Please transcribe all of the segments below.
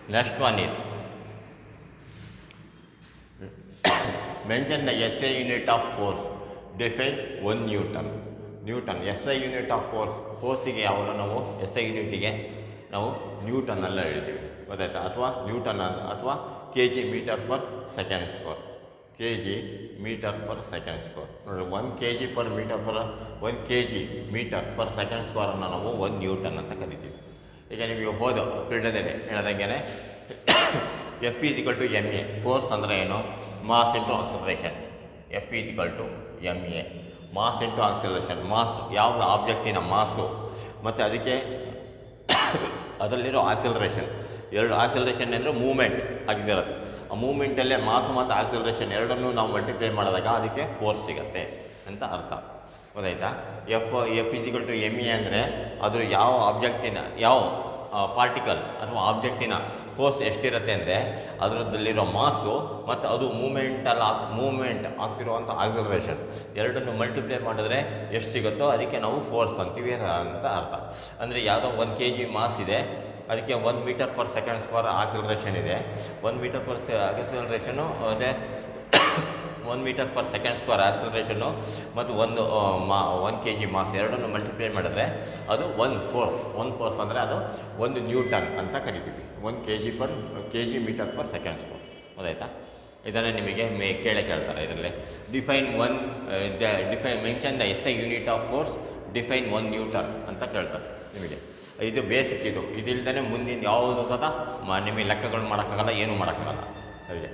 Next one is mention the SI unit of force. Define 1 Newton. Newton SI unit of ಫೋರ್ಸಿಗೆ ಯಾವಾಗ ನಾವು SI ಯೂನಿಟಿಗೆ ನಾವು Newton ಎಲ್ಲ ಹೇಳಿದ್ದೀವಿ ಗೊತ್ತಾಯ್ತಾ, ಅಥವಾ ನ್ಯೂಟನ್ ಅಥವಾ kg metre per second square, kg metre per second square ನೋಡಿ. 1 kg per metre per 1 kg metre per second ಸ್ಕ್ವೇರನ್ನು ನಾವು 1 ನ್ಯೂಟನ್ ಅಂತ ಕರಿತೀವಿ. ಈಗ ನೀವು ಹೋದ ಕ್ರೀಡದಲ್ಲಿ ಹೇಳ್ದಂಗೆ F = ma. ಫೋರ್ಸ್ ಅಂದರೆ ಏನು? Mass into acceleration. F = ma. Mass into acceleration. Mass ಯಾವ ಆಬ್ಜೆಕ್ಟಿನ ಮಾಸು ಮತ್ತು ಅದಕ್ಕೆ ಅದರಲ್ಲಿರೋ ಆಕ್ಸಲರೇಷನ್, ಎರಡು ಆಕ್ಸಲರೇಷನ್ ಅಂದರೆ ಮೂಮೆಂಟ್ ಆಗಿರುತ್ತೆ. ಆ ಮೂಮೆಂಟಲ್ಲೇ ಮಾಸು ಮತ್ತು ಆಕ್ಸಲರೇಷನ್ ಎರಡನ್ನೂ ನಾವು ಮಲ್ಟಿಪ್ಲೈ ಮಾಡಿದಾಗ ಅದಕ್ಕೆ ಫೋರ್ಸ್ ಸಿಗುತ್ತೆ ಅಂತ ಅರ್ಥ ಗೊತ್ತಾಯ್ತಾ. F = ma ಅಂದರೆ ಅದ್ರ ಯಾವ ಆಬ್ಜೆಕ್ಟಿನ ಯಾವ ಪಾರ್ಟಿಕಲ್ ಅಥವಾ ಆಬ್ಜೆಕ್ಟಿನ ಫೋರ್ಸ್ ಎಷ್ಟಿರುತ್ತೆ ಅಂದರೆ ಅದರಲ್ಲಿರೋ ಮಾಸು ಮತ್ತು ಅದು ಮೂಮೆಂಟ್ ಆಗ್ತಿರುವಂಥ ಆಕ್ಸಲರೇಷನ್ ಎರಡನ್ನು ಮಲ್ಟಿಪ್ಲೈ ಮಾಡಿದ್ರೆ ಎಷ್ಟು ಸಿಗುತ್ತೋ ಅದಕ್ಕೆ ನಾವು ಫೋರ್ಸ್ ಅಂತೀವಿ ಅಂತ ಅರ್ಥ. ಅಂದರೆ ಯಾವುದೋ 1 kg ಮಾಸ್ ಇದೆ, ಅದಕ್ಕೆ 1 metre per second square acceleration ಇದೆ. 1 ಮೀಟರ್ ಪರ್ ಆಕ್ಸಲರೇಷನು ಅದೇ 1 metre per second square acceleration ಮತ್ತು 1 kg ಮಾಸ್ ಎರಡನ್ನು ಮಲ್ಟಿಪ್ಲೈ ಮಾಡಿದ್ರೆ ಅದು 1 ಫೋರ್ಸ್ ಅಂದರೆ ಅದು 1 ನ್ಯೂಟನ್ ಅಂತ ಕರಿತೀವಿ. 1 kg metre per second square ಗೊತ್ತಾಯ್ತಾ. ಇದನ್ನು ನಿಮಗೆ ಕೇಳ್ತಾರೆ ಇದರಲ್ಲಿ. Mention the SI unit of force, define 1 Newton ಅಂತ ಕೇಳ್ತಾರೆ ನಿಮಗೆ. ಇದು ಬೇಸಿಕ್. ಇದಿಲ್ಲದೇ ಮುಂದಿನ ಯಾವುದು ಸಹ ನಿಮಗೆ ಲೆಕ್ಕಗಳು ಮಾಡೋಕ್ಕಾಗಲ್ಲ, ಏನೂ ಮಾಡೋಕ್ಕಾಗಲ್ಲ. ಹಾಗೆ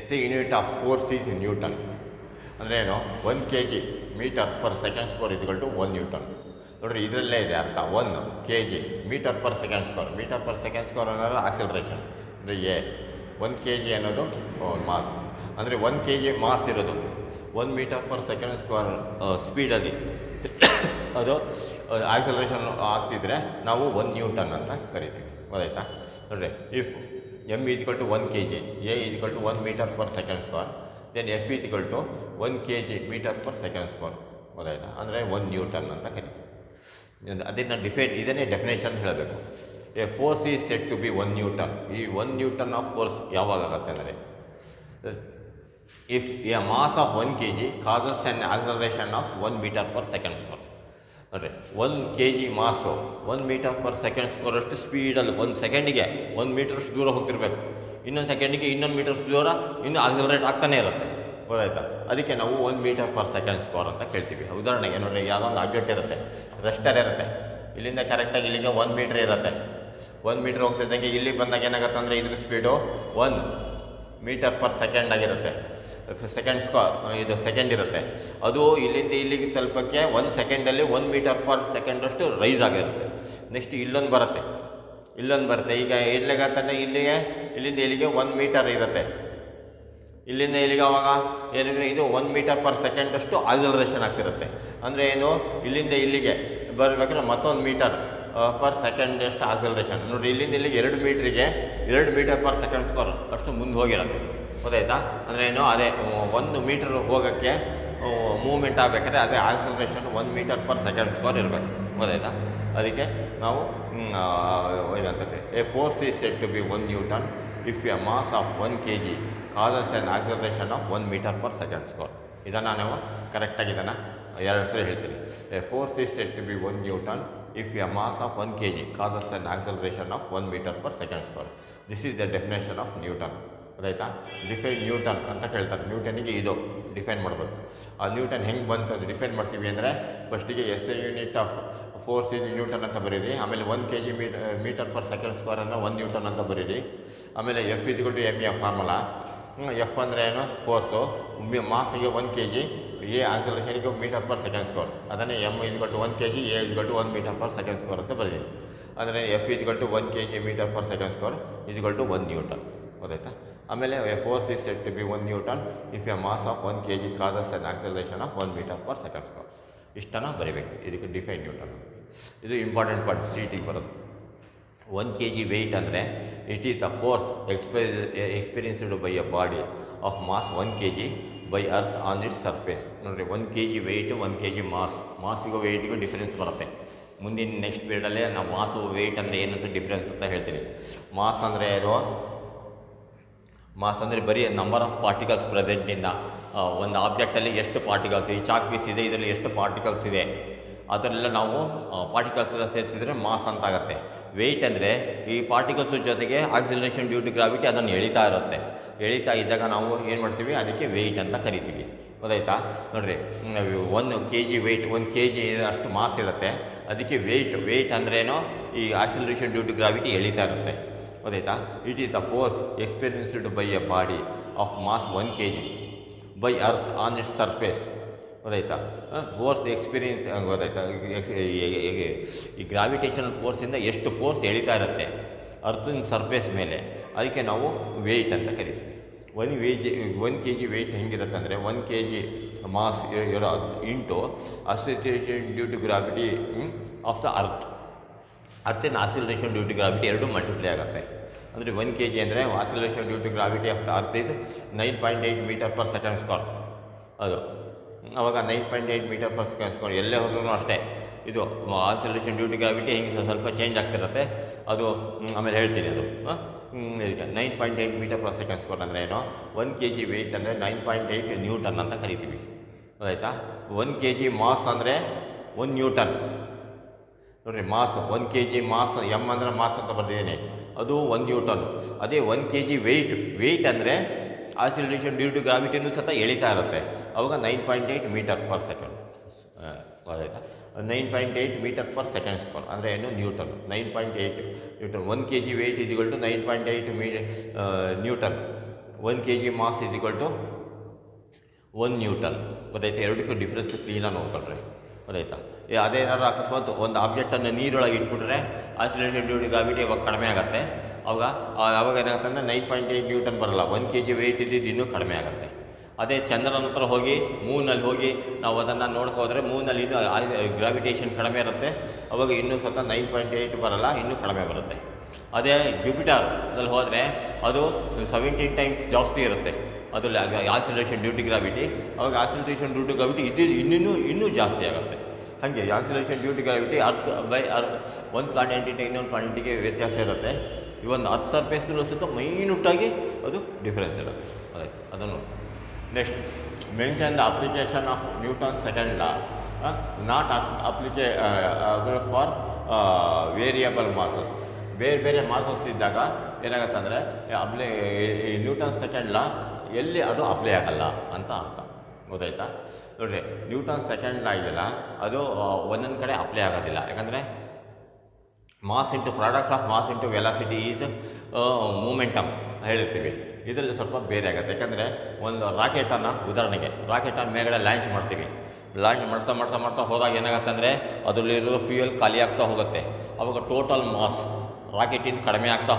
SI unit of force is newton ಅಂದರೆ ಏನು? 1 kg metre per second square = 1 newton. ನೋಡಿರಿ ಇದರಲ್ಲೇ ಇದೆ ಅರ್ಥ. 1 kg metre per second square. Metre per second square ಅನ್ನೋದು ಆಕ್ಸಲರೇಷನ್ ಅಂದರೆ 1 kg ಅನ್ನೋದು ಮಾಸ್. ಅಂದರೆ 1 kg ಮಾಸ್ ಇರೋದು 1 ಮೀಟರ್ ಪರ್ ಸೆಕೆಂಡ್ ಸ್ಕ್ವೇರ್ ಸ್ಪೀಡಲ್ಲಿ ಅದು ಆಕ್ಸಲರೇಷನ್ ಆಗ್ತಿದ್ರೆ ನಾವು 1 ನ್ಯೂಟನ್ ಅಂತ ಕರಿತೀವಿ ಗೊತ್ತಾಯ್ತಾ. ನೋಡಿರಿ if m = 1 kg, a = 1 metre per second square, then F = 1 kg metre per second square ಗೊತ್ತಾಯ್ತಾ. ಅಂದರೆ 1 ನ್ಯೂಟನ್ ಅಂತ ಕರಿತೀವಿ. ಇದನ್ನೇ ಡೆಫಿನೇಷನ್ ಹೇಳಬೇಕು. A force is set to be 1 newton. ಈ 1 ನ್ಯೂಟನ್ ಆಫ್ ಫೋರ್ಸ್ ಯಾವಾಗ ಆಗುತ್ತೆ ಅಂದರೆ if a mass of 1 kg causes on acceleration of 1 metre per second square. ನೋಡಿರಿ 1 kg mass 1 metre per second square ಅಷ್ಟು ಸ್ಪೀಡಲ್ಲಿ 1 ಸೆಕೆಂಡಿಗೆ 1 ಮೀಟರ್ಸ್ ದೂರ ಹೋಗ್ತಿರ್ಬೇಕು. ಇನ್ನೊಂದು ಸೆಕೆಂಡಿಗೆ ಇನ್ನೊಂದು ಮೀಟರ್ಸ್ ದೂರ ಇನ್ನೂ ಆಕ್ಸಲರೇಟ್ ಆಗ್ತಾನೆ ಇರುತ್ತೆ ಗೊತ್ತಾಯ್ತಾ. ಅದಕ್ಕೆ ನಾವು 1 ಮೀಟರ್ ಪರ್ ಸೆಕೆಂಡ್ ಸ್ಕ್ವೇರ್ ಅಂತ ಕೇಳ್ತೀವಿ. ಉದಾಹರಣೆಗೆ ನೋಡಿರಿ, ಯಾವುದೊಂದು ಆಬ್ಜೆಕ್ಟ್ ಇರುತ್ತೆ, ರೆಸ್ಟರ್ ಇರುತ್ತೆ, ಇಲ್ಲಿಂದ ಕರೆಕ್ಟಾಗಿ ಇಲ್ಲಿಗೆ 1 ಮೀಟ್ರ್ ಇರುತ್ತೆ. 1 ಮೀಟ್ರ್ ಹೋಗ್ತಿದ್ದಂಗೆ ಇಲ್ಲಿಗೆ ಬಂದಾಗ ಏನಾಗುತ್ತೆ ಅಂದರೆ ಇದ್ರ ಸ್ಪೀಡು 1 ಮೀಟರ್ ಪರ್ ಸೆಕೆಂಡ್ ಆಗಿರುತ್ತೆ. ಸೆಕೆಂಡ್ ಇರುತ್ತೆ. ಅದು ಇಲ್ಲಿಂದ ಇಲ್ಲಿಗೆ ತಲುಪಕ್ಕೆ 1 ಸೆಕೆಂಡಲ್ಲಿ 1 ಮೀಟರ್ ಪರ್ ಸೆಕೆಂಡಷ್ಟು ರೈಸ್ ಆಗಿರುತ್ತೆ. ನೆಕ್ಸ್ಟ್ ಇಲ್ಲೊಂದು ಬರುತ್ತೆ. ಈಗ ಎಲ್ಲಿಗಾಗ್ತಾನೆ ಇಲ್ಲಿಂದ ಇಲ್ಲಿಗೆ 1 ಮೀಟರ್ ಇರುತ್ತೆ. ಇಲ್ಲಿಂದ ಇಲ್ಲಿಗೆ ಅವಾಗ ಏನಿದ್ರೆ ಇದು 1 ಮೀಟರ್ ಪರ್ ಸೆಕೆಂಡಷ್ಟು ಆಕ್ಸಲರೇಷನ್ ಆಗ್ತಿರುತ್ತೆ. ಅಂದರೆ ಏನು, ಇಲ್ಲಿಂದ ಇಲ್ಲಿಗೆ ಬರಬೇಕಾದ್ರೆ ಮತ್ತೊಂದು ಮೀಟರ್ ಪರ್ ಸೆಕೆಂಡ್ ಎಷ್ಟು ಆಕ್ಸಲರೇಷನ್. ನೋಡಿ ಇಲ್ಲಿಂದ ಇಲ್ಲಿಗೆ 2 ಮೀಟ್ರಿಗೆ 2 ಮೀಟರ್ ಪರ್ ಸೆಕೆಂಡ್ ಸ್ಕ್ವೇರ್ ಅಷ್ಟು ಮುಂದೆ ಹೋಗಿರುತ್ತೆ ಗೊತ್ತಾಯ್ತಾ. ಅಂದರೆ ಏನು, ಅದೇ 1 ಮೀಟರ್ ಹೋಗೋಕ್ಕೆ ಮೂವ್ಮೆಂಟ್ ಆಗಬೇಕಾದ್ರೆ ಅದೇ acceleration 1 metre per second square ಇರಬೇಕು ಗೊತ್ತಾಯ್ತಾ. ಅದಕ್ಕೆ ನಾವು ಇದಂತದೆ a force is set to be 1 Newton if a mass of 1 kg causes on acceleration of 1 metre per second square. ಇದನ್ನು ನಾವು ಕರೆಕ್ಟಾಗಿ ಇದನ್ನು 2 ಸರಿ ಹೇಳ್ತೀನಿ. A force is set to be 1 Newton if a mass of 1 kg causes on acceleration of 1 metre per second square. This is the definition of Newton ಗೊತ್ತಾಯ್ತಾ. Define Newton ಅಂತ ಕೇಳ್ತಾರೆ. ನ್ಯೂಟನಿಗೆ ಇದು ಡಿಫೈನ್ ಮಾಡಬೇಕು. ಆ ನ್ಯೂಟನ್ ಹೆಂಗೆ ಬಂತು ಅದು ಡಿಫೈನ್ ಮಾಡ್ತೀವಿ ಅಂದರೆ ಫಸ್ಟಿಗೆ SI ಯೂನಿಟ್ ಆಫ್ ಫೋರ್ಸ್ ಇದು ನ್ಯೂಟನ್ ಅಂತ ಬರೀರಿ. ಆಮೇಲೆ 1 kg ಮೀಟರ್ ಪರ್ ಸೆಕೆಂಡ್ ಸ್ಕ್ವೇರನ್ನು 1 ನ್ಯೂಟನ್ ಅಂತ ಬರೀರಿ. ಆಮೇಲೆ F = ma ಫಾರ್ಮುಲಾ. F ಅಂದರೆ ಏನು, ಫೋರ್ಸು. ಮಾಸಿಗೆ 1 kg, ಎ ಆಕ್ಸಲರೇಷನ್ಗೆ ಮೀಟರ್ ಪರ್ ಸೆಕೆಂಡ್ ಸ್ಕ್ವೇರ್. ಅದನ್ನೇ m = 1 kg, a = 1 metre per second square ಅಂತ ಬರೀರಿ. ಅಂದರೆ F = 1 kg metre per second square = 1 Newton ಗೊತ್ತಾಯ್ತಾ. ಆಮೇಲೆ a force is set to be 1 Newton if a mass of 1 kg causes on acceleration of 1 metre per second square. ಇಷ್ಟನ್ನು ಬರೀಬೇಕು. ಇದಕ್ಕೆ define Newton. ಇದು important point, CTಗೆ ಬರೋದು. 1 kg weight ಅಂದರೆ it is the force experienced by a body of mass 1 kg by earth on its surface. ನೋಡಿರಿ 1 kg weight 1 kg ಮಾಸಿಗೂ ವೆಯ್ಟಿಗೂ ಡಿಫರೆನ್ಸ್ ಬರುತ್ತೆ. ಮುಂದಿನ ನೆಕ್ಸ್ಟ್ ಪೀರಿಯಡಲ್ಲೇ ನಾವು ಮಾಸು ವೆಯ್ಟ್ ಅಂದರೆ ಏನಂತ ಡಿಫ್ರೆನ್ಸ್ ಅಂತ ಹೇಳ್ತೀನಿ. ಮಾಸ್ ಅಂದರೆ ಅದು ಮಾಸ್ ಅಂದರೆ ಬರೀ ನಂಬರ್ ಆಫ್ ಪಾರ್ಟಿಕಲ್ಸ್ ಪ್ರೆಸೆಂಟಿಂದ ಒಂದು ಆಬ್ಜೆಕ್ಟಲ್ಲಿ ಎಷ್ಟು ಪಾರ್ಟಿಕಲ್ಸ್, ಈ ಚಾಕ್ ಪೀಸ್ ಇದೆ ಇದರಲ್ಲಿ ಎಷ್ಟು ಪಾರ್ಟಿಕಲ್ಸ್ ಇದೆ ಅದರೆಲ್ಲ ನಾವು ಪಾರ್ಟಿಕಲ್ಸ್ ಎಲ್ಲ ಸೇರಿಸಿದರೆ ಮಾಸ್ ಅಂತ ಆಗುತ್ತೆ. ವೆಯ್ಟ್ ಅಂದರೆ ಈ ಪಾರ್ಟಿಕಲ್ಸ್ ಜೊತೆಗೆ ಆಕ್ಸಿಲರೇಷನ್ ಡ್ಯೂ ಟು ಗ್ರಾವಿಟಿ ಅದನ್ನು ಎಳಿತಾ ಇರುತ್ತೆ. ಎಳಿತಾ ಇದ್ದಾಗ ನಾವು ಏನು ಮಾಡ್ತೀವಿ, ಅದಕ್ಕೆ ವೆಯ್ಟ್ ಅಂತ ಕರಿತೀವಿ. ಗೊತ್ತಾಯ್ತಾ? ನೋಡಿರಿ, 1 kg ವೆಯ್ಟ್, 1 kg ಅಷ್ಟು ಮಾಸ್ ಇರುತ್ತೆ, ಅದಕ್ಕೆ ವೆಯ್ಟ್ ಅಂದ್ರೇನೋ ಈ ಆಕ್ಸಿಲರೇಷನ್ ಡ್ಯೂ ಟು ಗ್ರಾವಿಟಿ ಎಳಿತಾ ಇರುತ್ತೆ. ಗೊತ್ತಾಯ್ತಾ? It is the force experienced by a body of mass 1 kg by earth on its surface. ಗೊತ್ತಾಯ್ತಾ? ಫೋರ್ಸ್ ಎಕ್ಸ್ಪೀರಿಯನ್ಸ್ ಗೊತ್ತಾಯ್ತಾ? ಈ ಗ್ರಾವಿಟೇಷನಲ್ ಫೋರ್ಸಿಂದ ಎಷ್ಟು ಫೋರ್ಸ್ ಎಳಿತಾ ಇರುತ್ತೆ ಅರ್ಥಿನ ಸರ್ಫೇಸ್ ಮೇಲೆ, ಅದಕ್ಕೆ ನಾವು ವೆಯ್ಟ್ ಅಂತ ಕರಿತೀವಿ. 1 kg ವೆಯ್ಟ್ ಹೆಂಗಿರುತ್ತೆ ಅಂದರೆ 1 kg ಮಾಸ್ ಇರೋ into association due to gravity of the ಅರ್ಥಿನ ಆಕ್ಸಿಲರೇಷನ್ ಡ್ಯೂ ಟು ಗ್ರಾವಿಟಿ ಎರಡು ಮಲ್ಟಿಪ್ಲೈ ಆಗುತ್ತೆ. ಅಂದರೆ 1 kg ಅಂದರೆ acceleration due to gravity of the earth is 9.8 metre per second square. ಅದು ಆವಾಗ 9.8 ಮೀಟರ್ ಪರ್ ಸೆಕೆಂಡ್ ಸ್ಕ್ವೇರ್ ಎಲ್ಲೇ ಹೋದ್ರೂ ಅಷ್ಟೇ. ಇದು ಆಕ್ಸಿಲರೇಷನ್ ಡ್ಯೂ ಟು ಗ್ರಾವಿಟಿ ಹೆಂಗೆ ಸ್ವಲ್ಪ ಚೇಂಜ್ ಆಗ್ತಿರುತ್ತೆ, ಅದು ಆಮೇಲೆ ಹೇಳ್ತೀನಿ. ಅದು ಇದಕ್ಕೆ 9.8 ಮೀಟರ್ ಪರ್ ಸೆಕೆಂಡ್ ಸ್ಕ್ವೇರ್ ಅಂದರೆ ಏನು, 1 kg ವೆಯ್ಟ್ ಅಂದರೆ 9.8 ನ್ಯೂಟನ್ ಅಂತ ಕರಿತೀವಿ. ಆಯಿತಾ? 1 kg ಮಾಸ್ ಅಂದರೆ 1 ನ್ಯೂಟನ್. ನೋಡಿರಿ, ಮಾಸ್ 1 kg ಮಾಸ್, ಎಮ್ ಅಂದರೆ ಮಾಸ್ ಅಂತ ಬರ್ತಿದ್ದೀನಿ, ಅದು 1 ನ್ಯೂಟನ್. ಅದೇ 1 kg ವೆಯ್ಟ್ ಅಂದರೆ ಆಕ್ಸಿಲರೇಷನ್ ಡ್ಯೂ ಟು ಗ್ರಾವಿಟಿನೂ ಸಹ ಎಳಿತಾ ಇರುತ್ತೆ. ಅವಾಗ 9.8 ಮೀಟರ್ ಪರ್ ಸೆಕೆಂಡ್. ಆಯಿತಾ? 9.8 ಮೀಟರ್ ಪರ್ ಸೆಕೆಂಡ್ ಸ್ಕ್ವೇರ್ ಅಂದರೆ ಏನು, newton. 9.8 newton. 1 kg weight is equal to 9.8 newton. 1 kg mass is equal to 1 Newton. ಗೊತ್ತಾಯ್ತಾ? ಎರಡಕ್ಕೂ ಡಿಫ್ರೆನ್ಸ್ ಕ್ಲೀನಾಗಿ ನೋಡ್ಕೊಳ್ರಿ. ಗೊತ್ತಾಯ್ತಾ? ಅದೇನಾದ್ರು ಅಕಸ್ಮಾತ್ ಒಂದು ಆಬ್ಜೆಕ್ಟನ್ನು ನೀರೊಳಗೆ ಇಟ್ಬಿಟ್ರೆ ಆಕ್ಸಿಲರೇಷನ್ ಡ್ಯೂ ಟು ಗ್ರಾವಿಟಿ ಅವಾಗ ಕಡಿಮೆ ಆಗುತ್ತೆ. ಅವಾಗ ಏನಾಗುತ್ತೆ ಅಂದರೆ 9.8 ನ್ಯೂಟನ್ ಬರೋಲ್ಲ, 1 kg ವೆಯ್ಟ್ ಇದ್ದಿದ್ದು ಇನ್ನೂ ಕಡಿಮೆ ಆಗುತ್ತೆ. ಅದೇ ಚಂದ್ರನ ಹತ್ರ ಹೋಗಿ ಮೂನಲ್ಲಿ ಹೋಗಿ ನಾವು ಅದನ್ನು ನೋಡ್ಕೋದ್ರೆ ಮೂನಲ್ಲಿ ಇನ್ನೂ ಗ್ರಾವಿಟೇಷನ್ ಕಡಿಮೆ ಇರುತ್ತೆ, ಅವಾಗ ಇನ್ನೂ ಸ್ವಲ್ಪ 9.8 ಬರೋಲ್ಲ, ಇನ್ನೂ ಕಡಿಮೆ ಬರುತ್ತೆ. ಅದೇ ಜುಪಿಟರ್ದಲ್ಲಿ ಹೋದರೆ ಅದು 17 ಟೈಮ್ಸ್ ಜಾಸ್ತಿ ಇರುತ್ತೆ, ಅದು ಆಕ್ಸಿಲರೇಷನ್ ಡ್ಯೂ ಟು ಗ್ರಾವಿಟಿ. ಅವಾಗ ಆಕ್ಸಿಲರೇಷನ್ ಡ್ಯೂ ಟು ಗ್ರಾವಿಟಿ ಇನ್ನೂ ಜಾಸ್ತಿ ಆಗುತ್ತೆ. ಹಾಗೆ ಆಕ್ಸಿಲರೇಷನ್ ಡ್ಯೂ ಟು ಗ್ರಾವಿಟಿ ಒಂದು ಪ್ಲಾನೆಟಿಂದ ಇನ್ನೊಂದು ಪ್ಲಾನೆಟಿಗೆ ವ್ಯತ್ಯಾಸ ಇರುತ್ತೆ. ಇವೊಂದು ಅರ್ತ್ ಸರ್ಫೇಸ್ನಲ್ಲೂ ಸಹಿತ ಮೈನ್ಯೂಟಾಗಿ ಅದು ಡಿಫ್ರೆನ್ಸ್ ಇರುತ್ತೆ. ಅದನ್ನು next mention the application of Newton second law, not for variable masses. ಬೇರೆ ಮಾಸಸ್ ಇದ್ದಾಗ ಏನಾಗುತ್ತೆ ಅಂದರೆ ಈ ನ್ಯೂಟನ್ ಸೆಕೆಂಡ್ ಲಾ ಎಲ್ಲಿ ಅದು ಅಪ್ಲೈ ಆಗಲ್ಲ ಅಂತ ಅರ್ಥ. ಗೊತ್ತಾಯ್ತಾ? ನೋಡಿರಿ, ನ್ಯೂಟನ್ ಸೆಕೆಂಡ್ ಲಾ ಇದೆಯಲ್ಲ, ಅದು ಒಂದೊಂದು ಕಡೆ ಅಪ್ಲೈ ಆಗೋದಿಲ್ಲ. ಯಾಕಂದರೆ mass into product of mass into velocity is momentum ಹೇಳಿರ್ತೀವಿ. ಇದರಲ್ಲಿ ಸ್ವಲ್ಪ ಬೇರೆ ಆಗುತ್ತೆ. ಯಾಕಂದರೆ ಒಂದು ರಾಕೆಟನ್ನು ಉದಾಹರಣೆಗೆ ರಾಕೆಟನ್ನು ಮೇಲ್ಗಡೆ ಲಾಂಚ್ ಮಾಡ್ತೀವಿ. ಲಾಂಚ್ ಮಾಡ್ತಾ ಹೋದಾಗ ಏನಾಗುತ್ತೆ ಅಂದರೆ ಅದರಲ್ಲಿರೋ ಫ್ಯೂಯಲ್ ಖಾಲಿ ಆಗ್ತಾ ಹೋಗುತ್ತೆ. ಅವಾಗ ಟೋಟಲ್ ಮಾಸ್ ರಾಕೆಟಿಂದ ಕಡಿಮೆ ಆಗ್ತಾ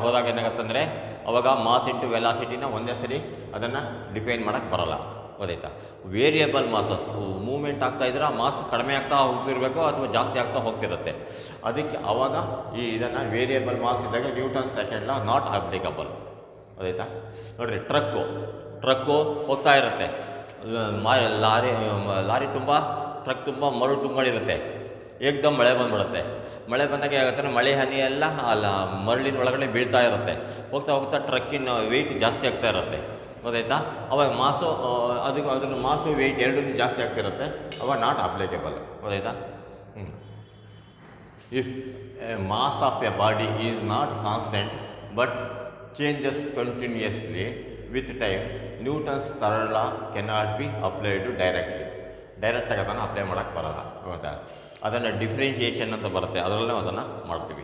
ಹೋದಾಗ ಏನಾಗುತ್ತೆ ಅಂದರೆ ಅವಾಗ ಮಾಸ್ ಇಂಟು ವೆಲಾಸಿಟಿನ ಒಂದೇ ಸರಿ ಅದನ್ನು ಡಿಫೈನ್ ಮಾಡೋಕ್ಕೆ ಬರೋಲ್ಲ. ಗೊತ್ತಾಯ್ತಾ? ವೇರಿಯಬಲ್ ಮಾಸಸ್ ಮೂವ್ಮೆಂಟ್ ಆಗ್ತಾಯಿದ್ರೆ ಮಾಸ್ ಕಡಿಮೆ ಆಗ್ತಾ ಹೋಗ್ತಿರಬೇಕು ಅಥವಾ ಜಾಸ್ತಿ ಆಗ್ತಾ ಹೋಗ್ತಿರುತ್ತೆ. ಅದಕ್ಕೆ ಆವಾಗ ಇದನ್ನು ವೇರಿಯಬಲ್ ಮಾಸ್ ಇದ್ದಾಗ Newton second law not applicable. ಗೊತ್ತಾಯ್ತಾ? ನೋಡಿರಿ, ಟ್ರಕ್ಕು ಹೋಗ್ತಾ ಇರುತ್ತೆ, ಲಾರಿ ತುಂಬ ಟ್ರಕ್ ತುಂಬ ಮರಳು ತುಂಬಿರುತ್ತೆ. ಏಕ್ದಮ್ ಮಳೆ ಬಂದುಬಿಡುತ್ತೆ. ಮಳೆ ಬಂದಾಗ ಏನಾಗುತ್ತೆ, ಮಳೆ ಹನಿ ಎಲ್ಲ ಮರಳಿನ ಒಳಗಡೆ ಬೀಳ್ತಾ ಇರುತ್ತೆ. ಹೋಗ್ತಾ ಟ್ರಕ್ಕಿನ ವೆಯ್ಟ್ ಜಾಸ್ತಿ ಆಗ್ತಾ ಇರುತ್ತೆ. ಗೊತ್ತಾಯ್ತಾ? ಅವಾಗ ಅದ್ರ ಮಾಸು ವೆಯ್ಟ್ ಎರಡೂ ಜಾಸ್ತಿ ಆಗ್ತಿರುತ್ತೆ. ಅವಾಗ ನಾಟ್ ಅಪ್ಲಿಕೇಬಲ್. ಗೊತ್ತಾಯ್ತಾ? If mass of a body is not constant but changes continuously with time, Newton's third law cannot be applied ಡೈರೆಕ್ಟಾಗಿ ಅದನ್ನು ಅಪ್ಲೈ ಮಾಡೋಕ್ಕೆ ಬರೋಲ್ಲ. ಗೊತ್ತಾ? ಅದನ್ನು ಡಿಫ್ರೆನ್ಷಿಯೇಷನ್ ಅಂತ ಬರುತ್ತೆ, ಅದರಲ್ಲೇ ಅದನ್ನು ಮಾಡ್ತೀವಿ.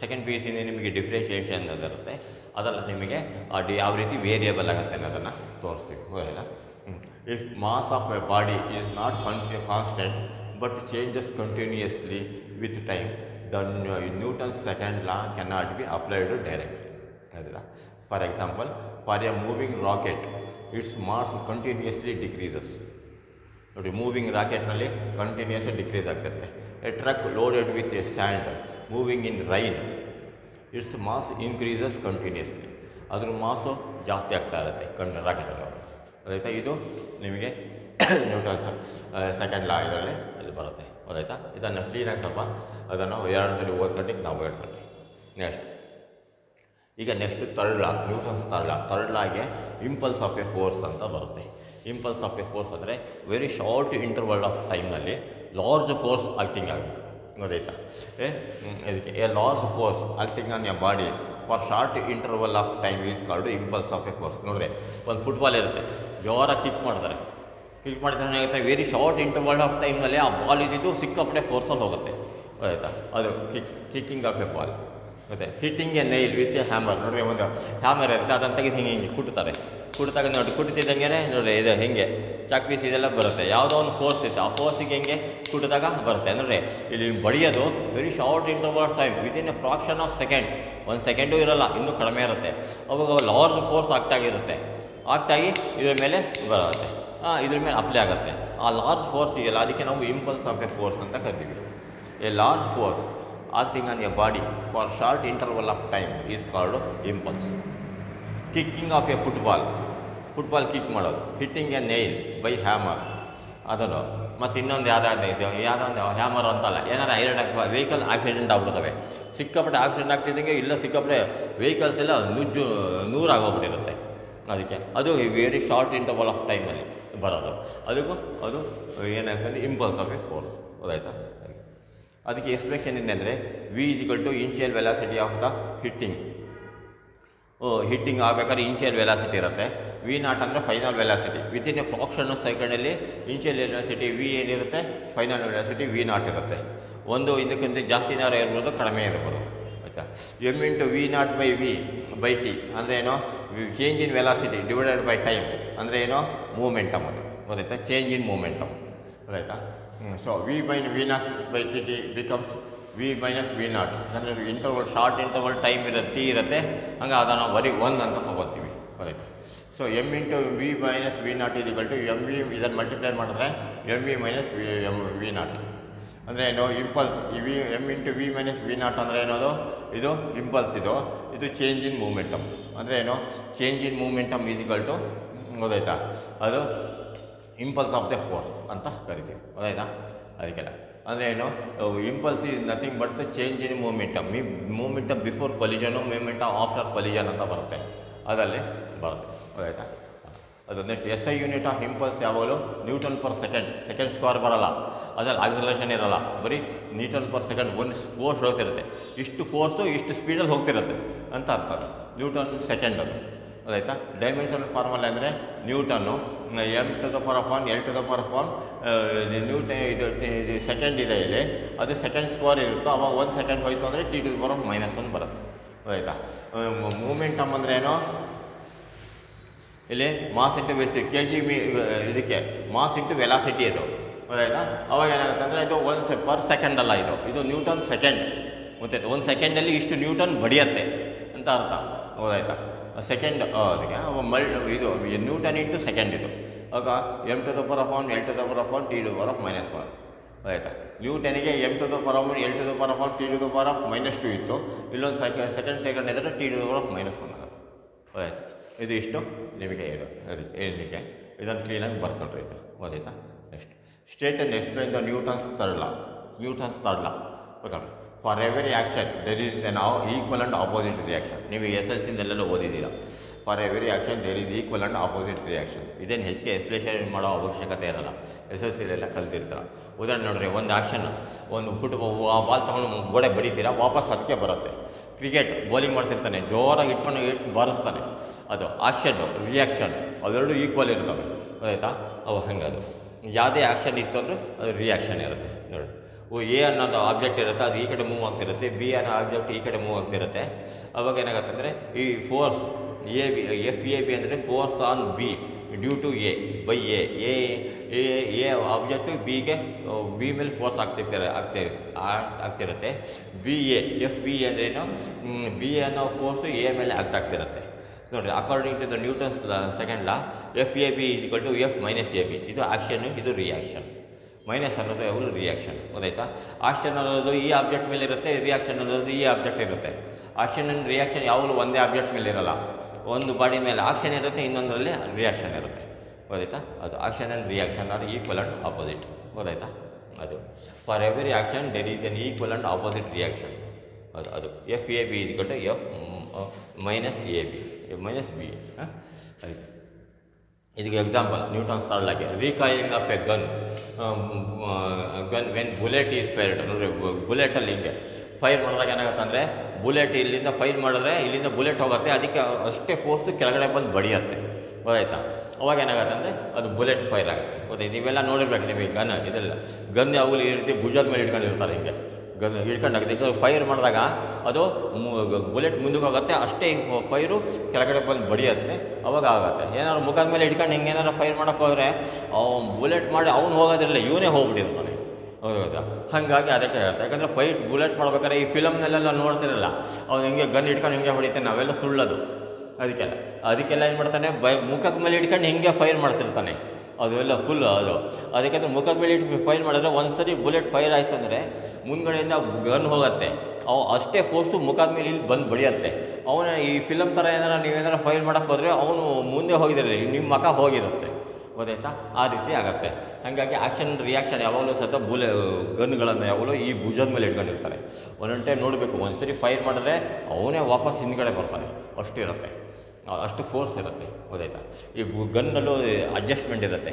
ಸೆಕೆಂಡ್ ಪಿ ಯು ಸಿಂದ ನಿಮಗೆ ಡಿಫ್ರೆನ್ಷಿಯೇಷನ್ ಇರುತ್ತೆ, ಅದೆಲ್ಲ ನಿಮಗೆ ಯಾವ ರೀತಿ ವೇರಿಯಬಲ್ ಆಗುತ್ತೆ ಅನ್ನೋದನ್ನು ತೋರಿಸ್ತೀವಿ. ಹೌದಾ? If mass of a body is not constant but changes continuously with time, the Newton's second law cannot be applied directly. ಹೌದಾ? For example, for a moving rocket its mass continuously decreases. ನೋಡಿ, moving ರಾಕೆಟ್ನಲ್ಲಿ continuously decrease ಆಗ್ತಿರುತ್ತೆ. A truck loaded with a sand moving in rain, its mass increases continuously. ಅದ್ರ mass ಜಾಸ್ತಿ ಆಗ್ತಾ ಇರುತ್ತೆ ರಾಕೆಟಲ್ಲಿ. ಆಯಿತಾ? ಇದು ನಿಮಗೆ ನ್ಯೂಟನ್ಸ್ ಸೆಕೆಂಡ್ ಲಾ ಇದರಲ್ಲಿ ಬರುತ್ತೆ. ಗೊತ್ತಾಯ್ತಾ. ಇದನ್ನು ಕ್ಲೀನಾಗಿ ಸ್ವಲ್ಪ ಅದನ್ನು 2 ಸಲ ಓದ್ಕೊಂಡು ನಾವು ಹೇಳ್ಕೊಂಡ್ವಿ. Next third law, Newton's third ಲಾಗೆ ಇಂಪಲ್ಸ್ ಆಫ್ ಎ ಫೋರ್ಸ್ ಅಂತ ಬರುತ್ತೆ. ಇಂಪಲ್ಸ್ ಆಫ್ ಎ ಫೋರ್ಸ್ ಅಂದರೆ ವೆರಿ ಶಾರ್ಟ್ ಇಂಟರ್ವಲ್ ಆಫ್ ಟೈಮ್ನಲ್ಲಿ ಲಾರ್ಜ್ ಫೋರ್ಸ್ ಆಕ್ಟಿಂಗ್ ಆಗಬೇಕು. ಗೊತ್ತಾಯ್ತಾ. ಇದಕ್ಕೆ a large force acting on a body for short interval of time is called impulse of a force. ನೋಡ್ರಿ, ಒಂದು football ಇರುತ್ತೆ, ಜೋರಾಗಿ ಕಿಕ್ ಮಾಡಿದ್ರೆ ಏನಾಗುತ್ತೆ, ವೆರಿ ಶಾರ್ಟ್ ಇಂಟರ್ವಲ್ ಆಫ್ ಟೈಮ್ನಲ್ಲಿ ಆ ಬಾಲ್ ಇದ್ದಿದ್ದು ಸಿಕ್ಕಾಪಟ್ಟೆ ಫೋರ್ಸಲ್ಲಿ ಹೋಗುತ್ತೆ. ಗೊತ್ತಾಯ್ತಾ. ಅದು ಕಿಕ್ಕಿಂಗ್ ಆಫ್ ಎ ಬಾಲ್. ಮತ್ತು hitting a Nile with A hammer. ನೋಡಿರಿ, ಒಂದು ಹ್ಯಾಮರ್ ಇರುತ್ತೆ, ಅದನ್ನು ತೆಗೆದು ಹಿಂಗೆ ಕುಟ್ಟಾಗ ನೋಡಿ, ಕುಟ್ತಿದ್ದಂಗೆ ನೋಡಿರಿ ಇದು ಹೆಂಗೆ ಚಾಕ್ ಪೀಸ್ ಇದೆಲ್ಲ ಬರುತ್ತೆ. ಯಾವುದೋ ಒಂದು ಫೋರ್ಸ್ ಇತ್ತು, ಆ ಫೋರ್ಸಿಗೆ ಹೆಂಗೆ ಕುಟ್ಟಿದಾಗ ಬರುತ್ತೆ. ನೋಡಿರಿ, ಇಲ್ಲಿ ಬಡಿಯೋದು very short interval of time within a fraction of second. 1 second ಇರೋಲ್ಲ, ಇನ್ನೂ ಕಡಿಮೆ ಇರುತ್ತೆ. ಅವಾಗ ಲಾರ್ಜ್ ಫೋರ್ಸ್ ಆಗ್ತಾಗಿ ಇದ್ರ ಮೇಲೆ ಬರುತ್ತೆ, ಇದ್ರ ಮೇಲೆ ಅಪ್ಲೈ ಆಗುತ್ತೆ. ಆ ಲಾರ್ಜ್ ಫೋರ್ಸ್ ಇದೆಯಲ್ಲ, ಅದಕ್ಕೆ ನಾವು ಇಂಪಲ್ಸ್ ಆಫ್ ಎ ಫೋರ್ಸ್ ಅಂತ ಕರಿತೀವಿ. A large force acting on a body for short interval of time is called impulse. Kicking of a football kick ಮಾಡೋದು, hitting a nail by hammer ಅದನ್ನು. ಮತ್ತು ಇನ್ನೊಂದು ಯಾವುದೊಂದು ಹ್ಯಾಮರ್ ಅಂತಲ್ಲ, ಏನಾರು ವೆಹಿಕಲ್ ಆಕ್ಸಿಡೆಂಟ್ ಆಗ್ಬಿಡ್ತವೆ. ಸಿಕ್ಕಾಪಟ್ಟೆ ಆಕ್ಸಿಡೆಂಟ್ ಆಗ್ತಿದ್ದಂಗೆ ಇಲ್ಲ, ಸಿಕ್ಕಾಪಟ್ಟೆ ವೆಹಿಕಲ್ಸ್ ಎಲ್ಲ ನೂರಾಗೋಗ್ಬಿಟ್ಟಿರುತ್ತೆ. ಅದಕ್ಕೆ ಅದು ವೆರಿ ಶಾರ್ಟ್ ಇಂಟರ್ವಲ್ ಆಫ್ ಟೈಮಲ್ಲಿ ಬರೋದು. ಅದು ಏನಾಗ್ತದೆ, ಇಂಪಲ್ಸ್ ಆಫ್ ಎ ಫೋರ್ಸ್. ಗೊತ್ತಾಯ್ತಾ. ಅದಕ್ಕೆ ಎಕ್ಸ್ಪ್ರೆಷನ್ ಏನಂದರೆ v is equal to initial velocity of the hitting ಆಗಬೇಕಾದ್ರೆ ಇನಿಷಿಯಲ್ ವೆಲಾಸಿಟಿ ಇರುತ್ತೆ. ವಿ ನಾಟ್ ಅಂದರೆ final velocity. Within a fraction of ಸೆಕೆಂಡಲ್ಲಿ ಇನಿಷಿಯಲ್ ವೆಲಾಸಿಟಿ ವಿ ಏನಿರುತ್ತೆ, ಫೈನಲ್ ವೆಲಾಸಿಟಿ ವಿ ನಾಟ್ ಇರುತ್ತೆ. ಒಂದು ಇದಕ್ಕಿಂತ ಜಾಸ್ತಿನಾರ ಇರ್ಬೋದು, ಕಡಿಮೆ ಇರ್ಬೋದು. ಆಯಿತಾ. M into v not by v by t ಅಂದರೆ ಏನೋ change in velocity divided by time ಅಂದರೆ ಏನೋ ಮೂಮೆಂಟಮ್. ಅದು ಗೊತ್ತಾಯ್ತಾ, ಚೇಂಜ್ ಇನ್ ಮೂಮೆಂಟಮ್. ಗೊತ್ತಾಯ್ತಾ. So V not by t becomes v minus v not. ಅಂದರೆ interval short interval time t ಇರುತ್ತೆ, ಹಂಗೆ ಅದನ್ನು ಬರೀ 1 ಅಂತ ತೊಗೋತೀವಿ. ಗೊತ್ತಾಯ್ತು. ಸೊ m into v minus v not ಇದು ಎಮ್ ವಿ, ಇದನ್ನು ಮಲ್ಟಿಪ್ಲೈ ಮಾಡಿದ್ರೆ m v minus v not ಅಂದರೆ ಏನು, impulse. M into v minus v not ಅಂದರೆ ಏನದು, ಇದು ಇಂಪಲ್ಸ್. ಇದು ಚೇಂಜ್ ಇನ್ ಮೂಮೆಂಟಮ್ ಅಂದರೆ ಏನು, change in momentum is equal to, ಗೊತ್ತಾಯ್ತಾ, ಅದು ಇಂಪಲ್ಸ್ ಆಫ್ ದ ಫೋರ್ಸ್ ಅಂತ ಕರಿತೀವಿ. ಗೊತ್ತಾಯ್ತಾ. ಅದಕ್ಕೆಲ್ಲ ಅಂದರೆ ಏನು, impulse is nothing but the change in momentum. Momentum before collision, momentum after collision ಅಂತ ಬರುತ್ತೆ, ಅದರಲ್ಲಿ ಬರುತ್ತೆ. ಗೊತ್ತಾಯ್ತಾ. ಅದು next S I unit of impulse ಯಾವಾಗಲೂ ನ್ಯೂಟನ್ ಪರ್ ಸೆಕೆಂಡ್ ಸ್ಕ್ವೇರ್ ಬರೋಲ್ಲ, ಅದರಲ್ಲಿ ಆಕ್ಸಲರೇಷನ್ ಇರೋಲ್ಲ, ಬರೀ ನ್ಯೂಟನ್ ಪರ್ ಸೆಕೆಂಡ್. ಒಂದು ಫೋರ್ಸ್ ಹೋಗ್ತಿರುತ್ತೆ, ಇಷ್ಟು ಫೋರ್ಸು ಇಷ್ಟು ಸ್ಪೀಡಲ್ಲಿ ಹೋಗ್ತಿರುತ್ತೆ ಅಂತ ಅರ್ಥ. ನ್ಯೂಟನ್ ಸೆಕೆಂಡ್ ಅದು. ಗೊತ್ತಾಯ್ತಾ. ಡೈಮೆನ್ಷನಲ್ ಫಾರ್ಮುಲಾ ಅಂದರೆ ನ್ಯೂಟನ್ನು m to the power of 1 L to the power of 1 Newton. ಇದು ಸೆಕೆಂಡ್ ಇದೆ ಇಲ್ಲಿ, ಅದು ಸೆಕೆಂಡ್ ಸ್ಕ್ವೇರ್ ಇರುತ್ತೋ ಅವಾಗ 1 ಸೆಕೆಂಡ್ ಹೋಯ್ತು ಅಂದರೆ t to the power of -1 ಬರುತ್ತೆ. ಆಯಿತಾ. ಮೂಮೆಂಟಮ್ ಅಂದರೆ ಏನೋ, ಇಲ್ಲಿ ಮಾಸ್ ಇಂಟು ಕೆ ಜಿ ಇದಕ್ಕೆ ಮಾಸ್ ಇಂಟು ವೆಲಾಸಿಟಿ ಇದು. ಗೊತ್ತಾಯ್ತಾ. ಅವಾಗ ಏನಾಗುತ್ತೆ ಅಂದರೆ ಇದು 1 ಪರ್ ಸೆಕೆಂಡ್ ಅಲ್ಲ, ಇದು ನ್ಯೂಟನ್ ಸೆಕೆಂಡ್. ಗೊತ್ತಾಯ್ತು. 1 ಸೆಕೆಂಡಲ್ಲಿ ಇಷ್ಟು ನ್ಯೂಟನ್ ಬಡಿಯತ್ತೆ ಅಂತ ಅರ್ಥ. ಗೊತ್ತಾಯ್ತಾ. ಸೆಕೆಂಡ್ ಅದಕ್ಕೆ ಇದು ನ್ಯೂಟನ್ ಇಂಟು ಸೆಕೆಂಡ್ ಇದು. ಆಗ m to the power of 1 L to the power of 1 T to the power of -1. ಆಯಿತಾ. ನ್ಯೂಟನಿಗೆ m to the power of 1 L to the power of 1 T to the power of -2 ಇತ್ತು. ಇಲ್ಲೊಂದು second ಇದ್ದರೆ T to the power of -1 ಆಗುತ್ತೆ. ಆಯಿತು. ಇದು ಇಷ್ಟು ನಿಮಗೆ ಇದು ಹೇಳಲಿಕ್ಕೆ, ಇದನ್ನು ಕ್ಲೀನಾಗಿ ಬರ್ಕೊಂಡ್ರೆ ಇದು. ಗೊತ್ತಾಯ್ತಾ. Next state and explain the Newton's third law. ಬೇಕಾದ್ರೆ for every action there is an equal and opposite reaction. ನೀವು SLCದಲ್ಲೆಲ್ಲ ಓದಿದ್ದೀರಾ. For every action there is equal and opposite reaction. ಇದೇನು ಹೆಚ್ಚಿಗೆ ಎಕ್ಸ್ಪ್ಲೇಷನ್ ಮಾಡೋ ಅವಶ್ಯಕತೆ ಇರೋಲ್ಲ, SLCಲೆಲ್ಲ ಕಲ್ತಿರ್ತೀರ. ಉದಾಹರಣೆ ನೋಡ್ರಿ, ಒಂದು ಆ್ಯಕ್ಷನ್, ಒಂದು ಬಾಲ್ ತೊಗೊಂಡು ಗೋಡೆ ಬಡಿತೀರಾ, ವಾಪಸ್ ಅದಕ್ಕೆ ಬರುತ್ತೆ. ಕ್ರಿಕೆಟ್ ಬೌಲಿಂಗ್ ಮಾಡ್ತಿರ್ತಾನೆ, ಜೋರಾಗಿ ಇಟ್ಕೊಂಡು ಬಾರಿಸ್ತಾನೆ, ಅದು ಆ್ಯಕ್ಷನ್ನು ರಿಯಾಕ್ಷನ್ ಅವೆರಡು ಈಕ್ವಲ್ ಇರ್ತವೆ. ಆಯಿತಾ. ಅವು ಹಂಗದು ಯಾವುದೇ ಆ್ಯಕ್ಷನ್ ಇತ್ತು ಅಂದರೆ ಅದು ರಿಯಾಕ್ಷನ್ ಇರುತ್ತೆ. ನೋಡಿ, ಎ ಅನ್ನೋದು ಆಬ್ಜೆಕ್ಟ್ ಇರುತ್ತೆ, ಅದು ಈ ಕಡೆ ಮೂವ್ ಆಗ್ತಿರುತ್ತೆ, ಬಿ ಅನ್ನೋ ಆಬ್ಜೆಕ್ಟ್ ಈ ಕಡೆ ಮೂವ್ ಆಗ್ತಿರುತ್ತೆ. ಅವಾಗ ಏನಾಗುತ್ತೆ ಅಂದರೆ ಈ ಫೋರ್ಸ್ FAB ಅಂದರೆ force on b due to a by a object b ಮೇಲೆ ಫೋರ್ಸ್ ಆಗ್ತಿರುತ್ತೆ. FB ಅಂದ್ರೇನು, ಬಿ ಅನ್ನೋ ಫೋರ್ಸು ಎ ಮೇಲೆ ಆಗ್ತಿರುತ್ತೆ. ನೋಡಿರಿ, according to the Newton's second law FAB is equal to F minus AB. ಇದು ಆ್ಯಕ್ಷನ್ನು, ಇದು ರಿಯಾಕ್ಷನ್. ಮೈನಸ್ ಅನ್ನೋದು ಯಾವಾಗಲೂ ರಿಯಾಕ್ಷನ್. ಗೊತ್ತಾಯ್ತಾ. ಆಕ್ಷನ್ ಅನ್ನೋದು ಈ ಆಬ್ಜೆಕ್ಟ್ ಮೇಲೆ ಇರುತ್ತೆ, ರಿಯಾಕ್ಷನ್ ಅನ್ನೋದು ಈ ಆಬ್ಜೆಕ್ಟ್ ಇರುತ್ತೆ. ಆಕ್ಷನ್ ಆ್ಯಂಡ್ ರಿಯಾಕ್ಷನ್ ಯಾವಾಗಲೂ ಒಂದೇ ಆಬ್ಜೆಕ್ಟ್ ಮೇಲೆ ಇರೋಲ್ಲ. ಒಂದು ಬಾಡಿ ಮೇಲೆ ಆಕ್ಷನ್ ಇರುತ್ತೆ, ಇನ್ನೊಂದರಲ್ಲಿ ರಿಯಾಕ್ಷನ್ ಇರುತ್ತೆ. ಗೊತ್ತಾಯ್ತಾ. ಅದು action and reaction are equal and opposite. ಗೊತ್ತಾಯ್ತಾ. ಅದು for every action there is an equal and opposite reaction. ಅದು F A B is to F minus A B minus B. ಇದಕ್ಕೆ ಎಕ್ಸಾಂಪಲ್ ನ್ಯೂಟನ್ಸ್ ಥರ್ಡ್ ಲಾಗೆ recoiling of a gun when bullet is fired. ಅಂದರೆ ಬುಲೆಟಲ್ಲಿ ಹಿಂಗೆ fire ಮಾಡಿದಾಗ ಏನಾಗುತ್ತೆ ಅಂದರೆ bullet ಇಲ್ಲಿಂದ ಫೈರ್ ಮಾಡಿದ್ರೆ ಇಲ್ಲಿಂದ ಬುಲೆಟ್ ಹೋಗುತ್ತೆ, ಅದಕ್ಕೆ ಅಷ್ಟೇ ಫೋರ್ಸು ಕೆಳಗಡೆ ಬಂದು ಬಡಿಯುತ್ತೆ, ಗೊತ್ತಾಯ್ತಾ? ಅವಾಗ ಏನಾಗುತ್ತೆ ಅಂದರೆ ಅದು ಬುಲೆಟ್ ಫೈರ್ ಆಗುತ್ತೆ, ಗೊತ್ತಾಯ್ತು? ನೀವೆಲ್ಲ ನೋಡಿರ್ಬೇಕು ನಿಮಗೆ ಗನ್ ಇದೆಲ್ಲ ಗನ್ ಯಾವಾಗಲೂ ಈ ರೀತಿ ಭುಜದ ಮೇಲೆ ಇಟ್ಕೊಂಡಿರ್ತಾರೆ, ಹಿಂಗೆ ಗನ್ ಹಿಡ್ಕೊಂಡಾಗುತ್ತೆ. ಈಗ ಫೈರ್ ಮಾಡಿದಾಗ ಅದು ಬುಲೆಟ್ ಮುಂದಕ್ಕೆ ಹೋಗುತ್ತೆ, ಅಷ್ಟೇ ಫೈರು ಕೆಳಗಡೆ ಬಂದು ಬಡಿಯುತ್ತೆ, ಅವಾಗ ಆಗುತ್ತೆ. ಏನಾದ್ರು ಮುಖದ ಮೇಲೆ ಇಟ್ಕೊಂಡು ಹಿಂಗೆ ಏನಾರು ಫೈರ್ ಮಾಡೋಕ್ಕೆ ಹೋದರೆ ಬುಲೆಟ್ ಮಾಡಿ ಅವ್ನು ಹೋಗೋದಿರಲಿಲ್ಲ, ಇವನೇ ಹೋಗ್ಬಿಟ್ಟಿರ್ತಾನೆ, ಹೌದಾ? ಹಾಗಾಗಿ ಅದಕ್ಕೆ ಹೇಳ್ತಾರೆ. ಯಾಕಂದರೆ ಫೈಟ್ ಬುಲೆಟ್ ಮಾಡ್ಬೇಕಾದ್ರೆ ಈ ಫಿಲಮ್ನಲ್ಲೆಲ್ಲ ನೋಡ್ತಿರಲ್ಲ, ಅವ್ನು ಹಿಂಗೆ ಗನ್ ಇಟ್ಕೊಂಡು ಹಿಂಗೆ ಹೊಡಿತಾನೆ, ನಾವೆಲ್ಲ ಸುಳ್ಳೋದು. ಅದಕ್ಕೆಲ್ಲ ಏನು ಮಾಡ್ತಾನೆ, ಮುಖದ ಮೇಲೆ ಇಟ್ಕೊಂಡು ಹಿಂಗೆ ಫೈರ್ ಮಾಡ್ತಿರ್ತಾನೆ, ಅದೆಲ್ಲ ಫುಲ್ ಅದು. ಅದಕ್ಕೆ ಮುಖದ ಮೇಲೆ ಇಟ್ಟು ಫೈರ್ ಮಾಡಿದ್ರೆ ಒಂದು ಸರಿ ಬುಲೆಟ್ ಫೈರ್ ಆಯಿತು ಅಂದರೆ ಮುಂದ್ಗಡೆಯಿಂದ ಗನ್ ಹೋಗುತ್ತೆ, ಅವು ಅಷ್ಟೇ ಫೋರ್ಸು ಮುಖದ ಮೇಲೆ ಇಲ್ಲಿ ಬಂದು ಬಡಿಯುತ್ತೆ. ಅವನ ಈ ಫಿಲಮ್ ಥರ ಏನಾರು ನೀವೇನಾರು ಫೈರ್ ಮಾಡೋಕ್ಕೆ ಹೋದರೆ ಅವನು ಮುಂದೆ ಹೋಗಿದ್ದಿರಲಿ, ನಿಮ್ಮ ಮುಖ ಹೋಗಿರುತ್ತೆ, ಗೊತ್ತಾಯ್ತಾ? ಆ ರೀತಿ ಆಗುತ್ತೆ. ಹಾಗಾಗಿ ಆ್ಯಕ್ಷನ್ ರಿಯಾಕ್ಷನ್ ಯಾವಾಗಲೂ ಸಹ ಗನ್ಗಳನ್ನು ಯಾವಾಗಲೂ ಈ ಭುಜದ ಮೇಲೆ ಇಟ್ಕೊಂಡಿರ್ತಾರೆ. ಒಂದೊಂದು ಟೈಮ್ ನೋಡಬೇಕು, ಒಂದು ಸರಿ ಫೈರ್ ಮಾಡಿದ್ರೆ ಅವನೇ ವಾಪಸ್ ಹಿಂದ್ಗಡೆ ಬರ್ತಾನೆ, ಅಷ್ಟು ಇರುತ್ತೆ, ಅಷ್ಟು ಫೋರ್ಸ್ ಇರುತ್ತೆ, ಗೊತ್ತಾಯ್ತಾ? ಈ ಗನ್ನಲ್ಲೂ ಅಡ್ಜಸ್ಟ್ಮೆಂಟ್ ಇರುತ್ತೆ.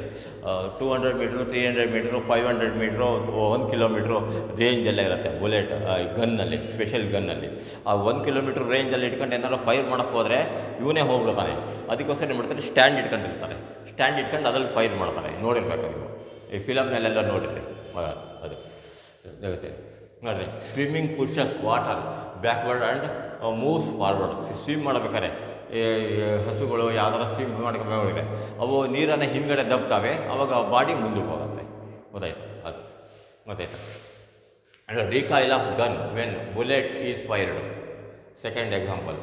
200 ಮೀಟ್ರು, 300 ಮೀಟ್ರು, 500 ಮೀಟ್ರು, 1 ಕಿಲೋಮೀಟ್ರು ರೇಂಜೆಲ್ಲ ಇರುತ್ತೆ ಬುಲೆಟ್ ಗನ್ನಲ್ಲಿ, ಸ್ಪೆಷಲ್ ಗನ್ನಲ್ಲಿ. ಆ 1 ಕಿಲೋಮೀಟ್ರ್ ರೇಂಜಲ್ಲಿ ಇಟ್ಕೊಂಡು ಏನಾದ್ರು ಫೈರ್ ಮಾಡೋಕ್ಕೆ ಹೋದರೆ ಇವನೇ ಹೋಗ್ಬಿಡ್ತಾನೆ. ಅದಕ್ಕೋಸ್ಕರ ಏನು ಮಾಡ್ತಾರೆ, ಸ್ಟ್ಯಾಂಡ್ ಇಟ್ಕೊಂಡಿರ್ತಾರೆ, ಸ್ಟ್ಯಾಂಡ್ ಇಟ್ಕೊಂಡು ಅದ್ರಲ್ಲಿ ಫೈರ್ ಮಾಡ್ತಾರೆ. ನೋಡಿರ್ಬೇಕು ನೀವು ಈ ಫಿಲಮ್ನಲ್ಲೆಲ್ಲ ನೋಡಿರಿ, ಅದು ನೋಡಿರಿ. Swimming pushes water backward and moves forward. Swim ಮಾಡಬೇಕಾದ್ರೆ ಹಸುಗಳು ಯಾವ್ದಾರ ಸ್ವಿಮ್ ಮಾಡ್ಕೊಂಡ್ರೆ ಅವು ನೀರನ್ನು ಹಿಂದ್ಗಡೆ ದಬ್ತಾವೆ, ಅವಾಗ ಬಾಡಿ ಮುಂದಕ್ಕೆ ಹೋಗುತ್ತೆ, ಗೊತ್ತಾಯ್ತು? ಅದು ಗೊತ್ತಾಯ್ತು. ಅಂದರೆ recoil of gun when bullet is fired. Second example,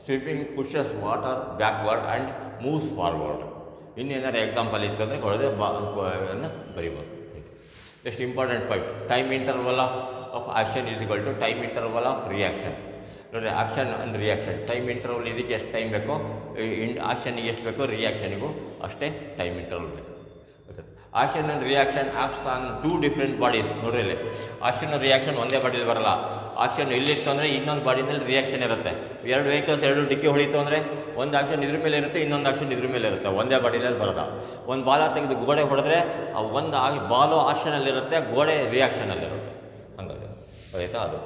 swimming pushes water backward and moves forward. ಇನ್ನೇನಾರು ಎಕ್ಸಾಂಪಲ್ ಇತ್ತು ಅಂದರೆ ಹೊಡೆದೇ ಬರಿಬೋದು. ಎಷ್ಟು important point, time interval of action is equal to time interval of reaction. ನೋಡಿರಿ, action and reaction time interval ಇದಕ್ಕೆ ಎಷ್ಟು time ಬೇಕೋ, ಆ್ಯಕ್ಷನಿಗೆ ಎಷ್ಟು ಬೇಕೋ ರಿಯಾಕ್ಷನಿಗೂ ಅಷ್ಟೇ ಟೈಮ್ ಇಂಟರ್ವಲ್ ಬೇಕು. Action and reaction acts on 2 different bodies. ನೋಡ್ರಿ, ಇಲ್ಲಿ ಆ್ಯಕ್ಷನ್ ರಿಯಾಕ್ಷನ್ ಒಂದೇ ಬಾಡಿಯಲ್ಲಿ ಬರಲ್ಲ. ಆ್ಯಕ್ಷನ್ ಇಲ್ಲಿತ್ತು ಅಂದರೆ ಇನ್ನೊಂದು ಬಾಡಿನಲ್ಲಿ ರಿಯಾಕ್ಷನ್ ಇರುತ್ತೆ. 2 ವೆಹಿಕಲ್ಸ್ 2 ಡಿಕ್ಕಿ ಹೊಡಿತು ಅಂದರೆ ಒಂದು ಆ್ಯಕ್ಷನ್ ಇದ್ರ ಮೇಲೆ ಇರುತ್ತೆ, ಇನ್ನೊಂದು ಆ್ಯಕ್ಷನ್ ಇದ್ರ ಮೇಲೆ ಇರುತ್ತೆ, ಒಂದೇ ಬಾಡಿನಲ್ಲಿ ಬರೋದ. ಒಂದು ಬಾಲ ತೆಗೆದು ಗೋಡೆ ಹೊಡೆದ್ರೆ ಆ ಒಂದು ಬಾಲು ಆ್ಯಕ್ಷನಲ್ಲಿರುತ್ತೆ, ಗೋಡೆ ರಿಯಾಕ್ಷನಲ್ಲಿರುತ್ತೆ, ಹಂಗಾಗಿ ಆಯಿತಾ? ಅದು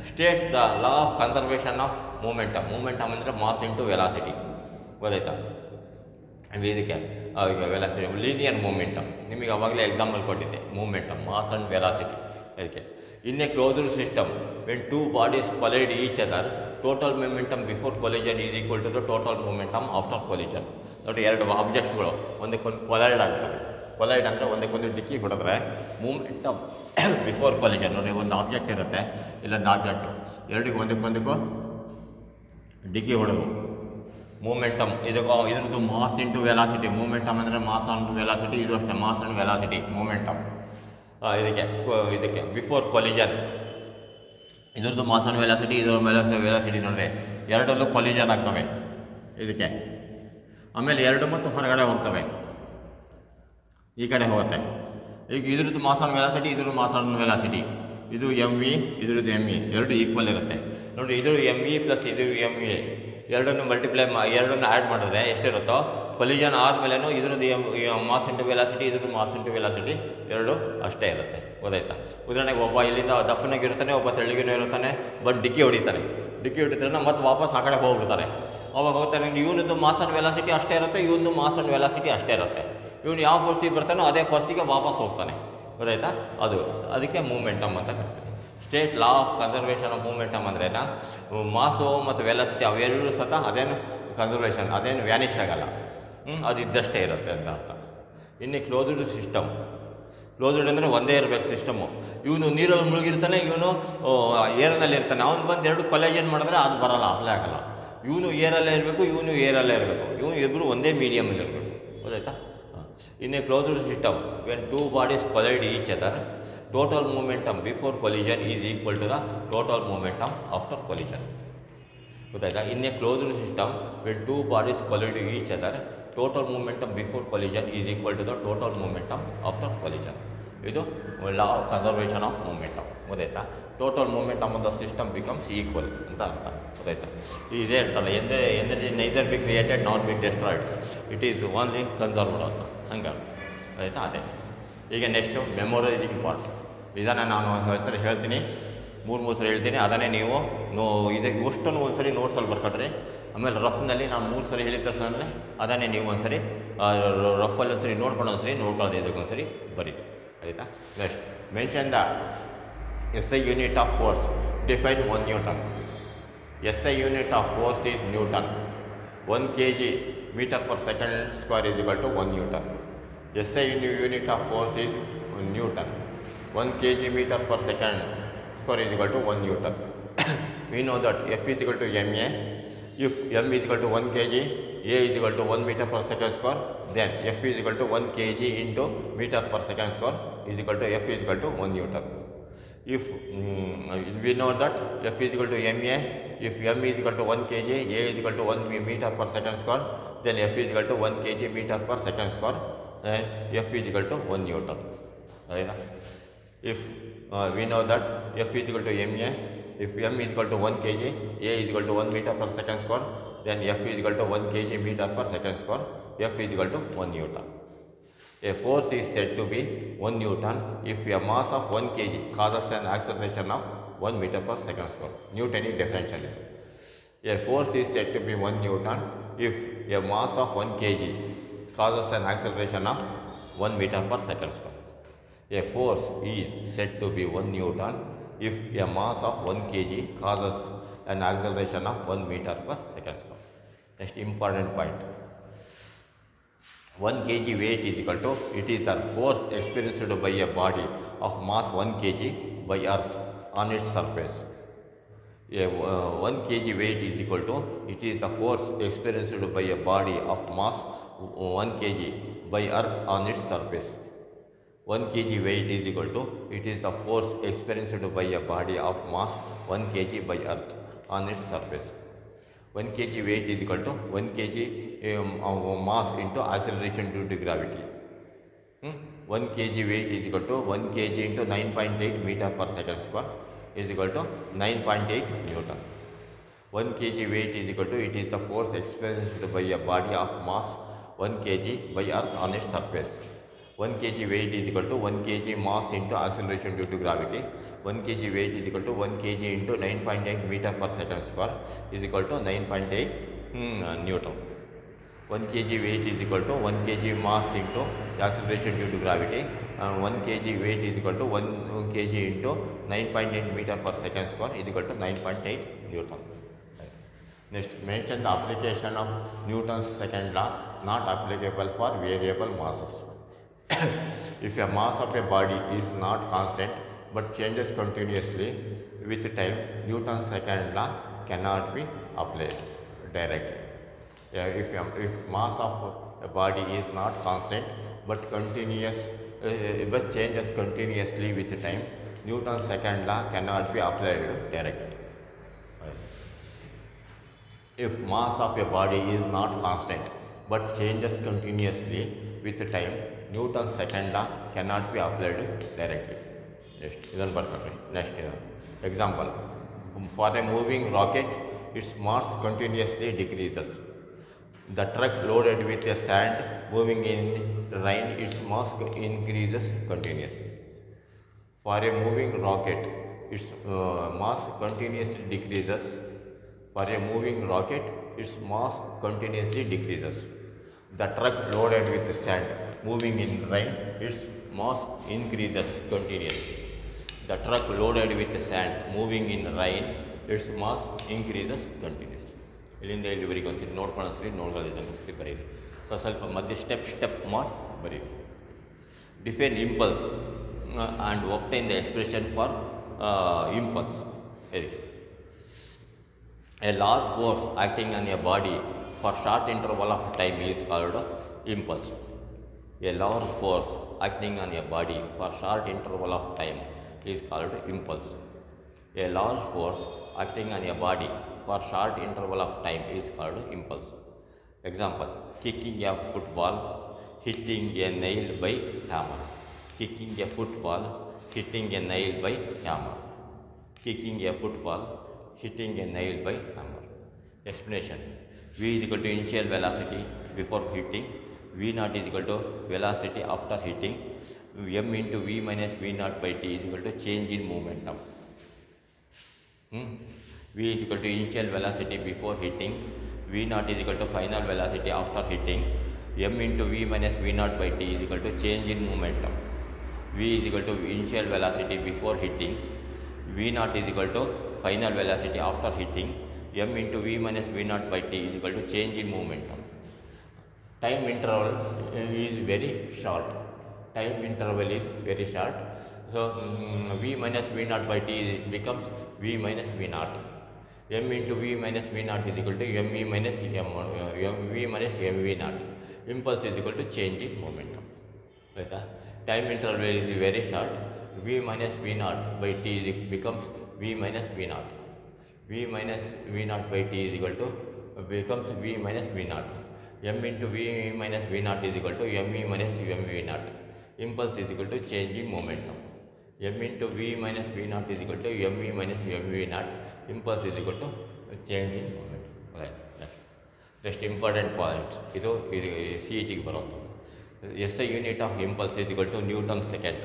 States the law of conservation of momentum. Momentum ಅಂದರೆ ಮಾಸ್ ಇಂಟು ವೆಲಾಸಿಟಿ, ಗೊತ್ತಾಯ್ತಾ? ಇದಕ್ಕೆ ಈಗ ವೆಲಾಸಿಟಿ ಲೀನಿಯರ್ ಮೂಮೆಂಟಮ್ ನಿಮಗೆ ಅವಾಗಲೇ ಎಕ್ಸಾಂಪಲ್ ಕೊಟ್ಟಿದ್ದೆ, ಮೂಮೆಂಟಮ್ ಮಾಸ್ ಆ್ಯಂಡ್ ವೆಲಾಸಿಟಿ. ಅದಕ್ಕೆ in a closed system when 2 bodies collide each other total momentum before collision is equal to the total momentum after collision. ನೋಡಿ, 2 ಆಬ್ಜೆಕ್ಟ್ಸ್ಗಳು ಒಂದಕ್ಕೊಂದು collide ಆಗ್ತವೆ. ಕೊಲೈಡ್ ಅಂದರೆ ಒಂದಕ್ಕೊಂದು ಡಿಕ್ಕಿ ಹೊಡೆದ್ರೆ ಮೂಮೆಂಟಮ್ ಬಿಫೋರ್ ಕೊಲಿಜನ್. ನೋಡಿ, ಒಂದು ಆಬ್ಜೆಕ್ಟ್ ಇರುತ್ತೆ, ಇಲ್ಲೊಂದು ಆಬ್ಜೆಕ್ಟು, ಎರಡಿಗೂ ಒಂದಕ್ಕೊಂದಕ್ಕೂ ಡಿಕ್ಕಿ ಹೊಡೆದು ಮೂಮೆಂಟಮ್ ಇದ್ರದ್ದು ಮಾಸ್ ಇಂಟು ವೆಲಾಸಿಟಿ. ಮೂಮೆಂಟಮ್ ಅಂದರೆ ಮಾಸ್ ಆ್ಯಂಡ್ ವೆಲಾಸಿಟಿ, ಇದು ಅಷ್ಟೇ ಮಾಸ್ ಆ್ಯಂಡ್ ವೆಲಾಸಿಟಿ ಮೂಮೆಂಟಮ್. ಇದಕ್ಕೆ ಬಿಫೋರ್ ಕೊಲಿಜನ್ ಇದ್ರದ್ದು ಮಾಸ್ ಆ್ಯಂಡ್ ವೆಲಾಸಿಟಿ, ಇದರ ವೆಲಾಸಿಟಿ ನೋಡಿರಿ, ಎರಡಲ್ಲೂ ಕೊಲಿಜನ್ ಆಗ್ತವೆ ಇದಕ್ಕೆ. ಆಮೇಲೆ 2 ಮತ್ತು ಹೊರಗಡೆ ಹೋಗ್ತವೆ, ಈ ಕಡೆ ಹೋಗುತ್ತೆ. ಈಗ ಇದ್ರದ್ದು ಮಾಸ್ ಆನ್ ವೆಲಾಸಿಟಿ, ಇದ್ರ ಮಾಸ್ ಆನ್ ವೆಲಾಸಿಟಿ, ಇದು mv, ಇದ್ರದ್ದು mv, ಎರಡು ಈಕ್ವಲ್ ಇರುತ್ತೆ. ನೋಡಿ, ಇದು mv ಪ್ಲಸ್ ಇದು mv, ಎರಡನ್ನು ಎರಡನ್ನು ಆ್ಯಡ್ ಮಾಡಿದ್ರೆ ಎಷ್ಟಿರುತ್ತೋ, ಕೊಲಿಜನ್ ಆದಮೇಲೆನೂ ಇದ್ರದ್ದು ಮಾಸ್ ಇಂಟು ವೆಲಾಸಿಟಿ, ಇದ್ರದ್ದು ಮಾಸ್ ಇಂಟು ವೆಲಾಸಿಟಿ ಎರಡು ಅಷ್ಟೇ ಇರುತ್ತೆ, ಗೊತ್ತಾಯ್ತಾ? ಉದಾಹರಣೆಗೆ ಒಬ್ಬ ಇಲ್ಲಿಂದ ದಪ್ಪನಾಗಿರ್ತಾನೆ, ಒಬ್ಬ ತೆಳ್ಳಗಿನೂ ಇರ್ತಾನೆ, ಬಟ್ ಡಿಕ್ಕಿ ಹೊಡಿತಾನೆ ಮತ್ತು ವಾಪಸ್ ಆ ಕಡೆ ಹೋಗ್ಬಿಡ್ತಾರೆ. ಅವಾಗ ಹೋಗ್ತಾನೆ, ಇವನದ್ದು ಮಾಸ್ ಆನ್ ವೆಲಾಸಿಟಿ ಅಷ್ಟೇ ಇರುತ್ತೆ, ಇವನು ಮಾಸ್ ಆನ್ ವೆಲಾಸಿಟಿ ಅಷ್ಟೇ ಇರುತ್ತೆ. ಇವನು ಯಾವ ಫೋರ್ಸಿಗೆ ಬರ್ತಾನೋ ಅದೇ ಫೋರ್ಸಿಗೆ ವಾಪಸ್ ಹೋಗ್ತಾನೆ, ಗೊತ್ತಾಯ್ತಾ? ಅದಕ್ಕೆ ಮೂಮೆಂಟಮ್ ಅಂತ ಕರಿತೀವಿ. State law of conservation of momentum ಅಂದ್ರೇನ, ಮಾಸು ಮತ್ತು ವೆಲಾಸಿಟಿ ಅವೆರಡೂ ಸತ ಅದೇನು ಕನ್ಸರ್ವೇಷನ್, ಅದೇನು ವ್ಯಾನಿಷ್ ಆಗಲ್ಲ, ಅದು ಇದ್ದಷ್ಟೇ ಇರುತ್ತೆ ಅಂತ ಅರ್ಥ. ಇನ್ನು ಕ್ಲೋಸ್ಡ್ ಸಿಸ್ಟಮ್, ಕ್ಲೋಸ್ಡ್ ಅಂದರೆ ಒಂದೇ ಇರಬೇಕು ಸಿಸ್ಟಮು. ಇವನು ನೀರಲ್ಲಿ ಮುಳುಗಿರ್ತಾನೆ, ಇವನು ಏರನಲ್ಲಿ ಇರ್ತಾನೆ, ಅವ್ನು ಬಂದು 2 ಕೊಲೈಜನ್ ಮಾಡಿದ್ರೆ ಅದು ಬರೋಲ್ಲ, ಅಪ್ಲೈ ಆಗಲ್ಲ. ಇವನು ಏರಲ್ಲೇ ಇರಬೇಕು, ಇವನು ಏರಲ್ಲೇ ಇರಬೇಕು, ಇವನು ಇಬ್ಬರು ಒಂದೇ ಮೀಡಿಯಮಲ್ಲಿ ಇರಬೇಕು, ಗೊತ್ತಾಯ್ತಾ? In a closed system, when 2 bodies collide each other, total momentum before collision is equal to the total momentum after collision. ಗೊತ್ತಾಯ್ತಾ? In a closed system, when 2 bodies collide each other, total momentum before collision is equal to the total momentum after collision. ಇದು law of conservation of momentum. ಗೊತ್ತಾಯ್ತಾ? Total momentum of the system becomes equal ಅಂತ ಅರ್ಥ. ಗೊತ್ತಾಯ್ತಾ? ಇದೇ ಹೇಳ್ತಲ್ಲ, energy neither be created not be destroyed, it is only conserved ಅಂತ, ಹಂಗೆ ಆಯಿತಾ? ಅದೇ. ಈಗ ನೆಕ್ಸ್ಟು ಮೆಮೊರೈಸಿಂಗ್ ಪಾರ್ಟ್. ಇದನ್ನು ನಾನು ಹೇಳ್ತೀನಿ, ಮೂರು ಸರಿ ಹೇಳ್ತೀನಿ. ಅದನ್ನೇ ನೀವು ಇಷ್ಟನ್ನು ಒಂದು ಸರಿ ನೋಟ್ಸಲ್ಲಿ ಬರ್ಕೊಡ್ರಿ. ಆಮೇಲೆ ರಫ್ನಲ್ಲಿ ನಾನು 3 ಸರಿ ಹೇಳಿದ ತಕ್ಷಣ ಅದನ್ನೇ ನೀವು ಒಂದು ಸರಿ ರಫಲ್ಲಿ ಒಂದು ಸರಿ ನೋಡ್ಕೊಂಡು ಇದಕ್ಕೆ ಒಂದು ಸರಿ ಬರೀರಿ, ಆಯಿತಾ? Next mention the SI unit of force, define 1 Newton. SI unit of force is Newton. 1 kg meter per second square is equal to 1 Newton. SI unit of force is Newton. 1 kg meter per second square is equal to 1 Newton. We know that F is equal to ma. If m is equal to 1 kg, a is equal to 1 meter per second square, then F is equal to 1 kg into meter per second square is equal to F is equal to 1 Newton. If we know that F is equal to ma, if m is equal to 1 kg, a is equal to 1 meter per second square, then F is equal to 1 kg meter per second square, and F is equal to 1 Newton. Right? If we know that F is equal to ma, if m is equal to 1 kg, a is equal to 1 meter per second square, then F is equal to 1 kg meter per second square, F is equal to 1 Newton. A force is said to be 1 Newton if a mass of 1 kg causes an acceleration of 1 meter per second square. Newtonic differential. A force is said to be 1 Newton if a mass of 1 kg causes an acceleration of 1 meter per second square. A force is said to be 1 Newton if a mass of 1 kg causes an acceleration of 1 meter per second square. Next important point. 1 kg weight is equal to, it is the force experienced by a body of mass 1 kg by earth on its surface. 1 kg weight is equal to, it is the force experienced by a body of mass 1 kg by earth on its surface. 1 kg weight is equal to, it is the force experienced by a body of mass 1 kg by earth on its surface. 1 kg weight is equal to 1 kg mass into acceleration due to gravity. 1 kg weight is equal to 1 kg into 9.8 meter per second square is equal to 9.8 Newton. 1 kg weight is equal to, it is the force experienced by a body of mass 1 kg by earth on its surface. 1 kg weight is equal to 1 kg mass into acceleration due to gravity. 1 kg weight is equal to 1 kg into 9.8 meter per second square is equal to 9.8 Newton. 1 kg weight is equal to 1 kg mass into acceleration due to gravity, and 1 kg weight is equal to 1 kg into 9.8 meter per second square is equal to 9.8 Newton. Next, mention the application of Newton's second law not applicable for variable masses. If a mass of a body is not constant but changes continuously with time, Newton's second law cannot be applied directly. If mass of a body is not constant but changes continuously with time, Newton's second law cannot be applied directly. If mass of a body is not constant but changes continuously with time, Newton's second law cannot be applied directly. Next example. For a moving rocket, its mass continuously decreases. The truck loaded with a sand moving in rain, its mass increases continuously. For a moving rocket, its mass continuously decreases. For a moving rocket, its mass continuously decreases. The truck loaded with sand moving in rain, its mass increases continuously. The truck loaded with sand moving in rain, its mass increases continuously. ಇಲ್ಲಿಂದ ಇಲ್ಲಿವರೆಗೆ ಒಂದ್ಸರಿ ನೋಡ್ಕೊಳ್ಳೋದ್ರಿ ಬರೀರಿ. ಸ್ವಲ್ಪ ಮಧ್ಯೆ step ಮಾಡಿ ಬರೀರಿ. Define impulse and obtain the expression for impulse. A large force acting on a body for short interval of time is called impulse. A large force acting on a body for short interval of time is called impulse. A large force acting on a body for short interval of time is called impulse. Example: kicking a football, hitting a nail by hammer. kicking a football, hitting a nail by hammer. Kicking a football, hitting a nail by hammer. Explanation. V is equal to initial velocity before hitting, V naught is equal to velocity after hitting, m into V minus V naught by t is equal to change in momentum. V is equal to initial velocity before hitting, V naught is equal to final velocity after hitting, m into V minus V naught by t is equal to change in momentum. V is equal to initial velocity before hitting, V naught is equal to final velocity after hitting, m into V minus V naught by t is equal to change in momentum. Time interval is very short. Time interval is very short. So V minus V naught by t becomes V minus V naught. M into V minus V naught is equal to mv minus mv minus mv naught. Impulse is equal to change in momentum. Right? Time interval is very short. V minus V naught by t becomes V minus V naught. V minus V naught by t is equal to becomes V minus V naught. M into V minus V naught is equal to mv minus mv naught. Impulse is equal to change in momentum. M into V minus V naught is equal to mv minus mv naught. Impulse is equal to change in momentum. Right. Just important points. ಇದು CET ಬರೋದು. SI unit of impulse is equal to Newton second.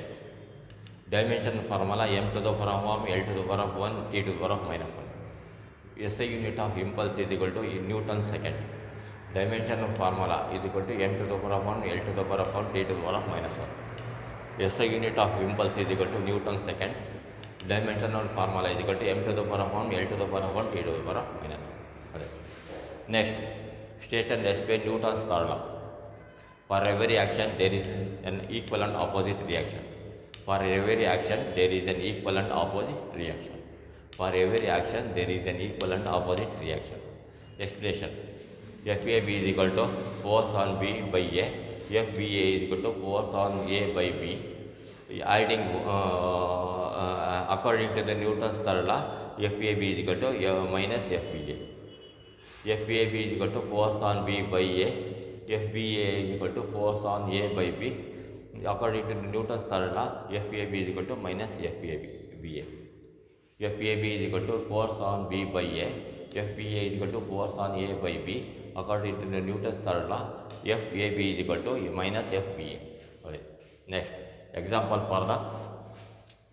Dimension formula m to the power of 1, L to the power of 1, t to the power of minus 1. SI unit of impulse is equal to Newton second. Dimension formula is equal to m to the power of 1, L to the power of 1, t to the power of minus 1. SI unit of impulse is equal to Newton second. Dimensional formula is equal to m to the power of 1, L to the power of 1, t to the power of minus 1. Okay. Next, state and explain Newton's third law. For every action, there is an equivalent opposite reaction. For every action, there is an equivalent opposite reaction. For every action, there is an equivalent opposite reaction. Explanation. FAB is equal to force on B by A. FBA is equal to force on A by B. Adding according to the Newton's third law, FAB is equal to minus FBA. FAB is equal to force on B by A. FBA is equal to force on A by B. According to Newton's third law, FAB is equal to minus FBA. FAB is equal to force on B by A. FBA is equal to force on A by B. According to the Newton's third law, FAB is equal to minus FBA. Okay. Next, example for the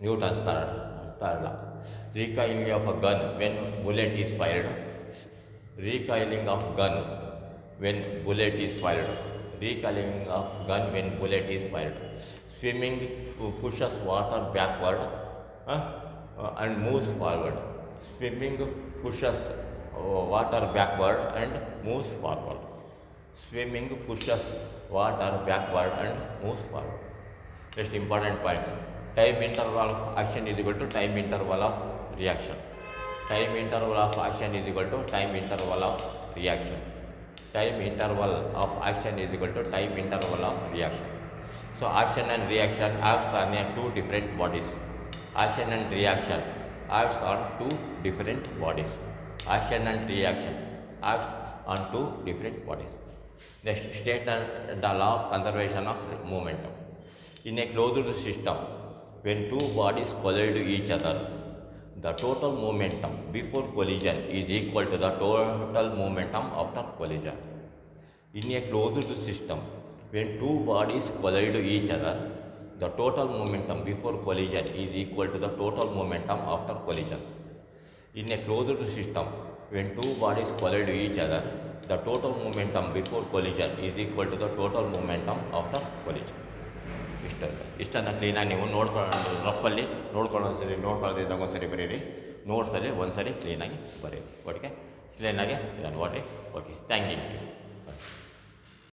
Newton's third law. Recoiling of a gun when bullet is fired. Recoiling of gun when bullet is fired. Recoiling of gun when bullet is fired. Swimming pushes water backward and moves forward. Swimming pushes water backward and moves forward. Swimming pushes water backward and moves forward. Just important points. Time interval of action is equal to time interval of reaction. Time interval of action is equal to time interval of reaction. Time interval of action is equal to time interval of reaction. So action and reaction acts on two different bodies. Action and reaction acts on two different bodies. Action and reaction acts on two different bodies. Next, state the law of conservation of momentum. In a closed system, when two bodies collide to each other, the total momentum before collision is equal to the total momentum after collision. In a closed system, when two bodies collide to each other, the total momentum before collision is equal to the total momentum after collision. In a closed system, when two bodies collide to each other, the total momentum before collision is equal to the total momentum after collision. ಇಷ್ಟನ್ನು ಕ್ಲೀನಾಗಿ ನೀವು ನೋಡ್ಕೊಂಡು ರಫಲ್ಲಿ ನೋಡ್ಕೊಂಡು ಒಂದ್ಸರಿ ನೋಡ್ಕೊಳ್ಳೋದಿದ್ದಾಗ ಒಂದ್ಸರಿ ಬರೀರಿ, ನೋಟ್ಸಲ್ಲಿ ಒಂದ್ಸರಿ ಕ್ಲೀನಾಗಿ ಬರೀರಿ. ಒಟ್ಟಿಗೆ ಕ್ಲೀನಾಗಿ ಇದನ್ನು ಓಡ್ರಿ. Okay, thank you.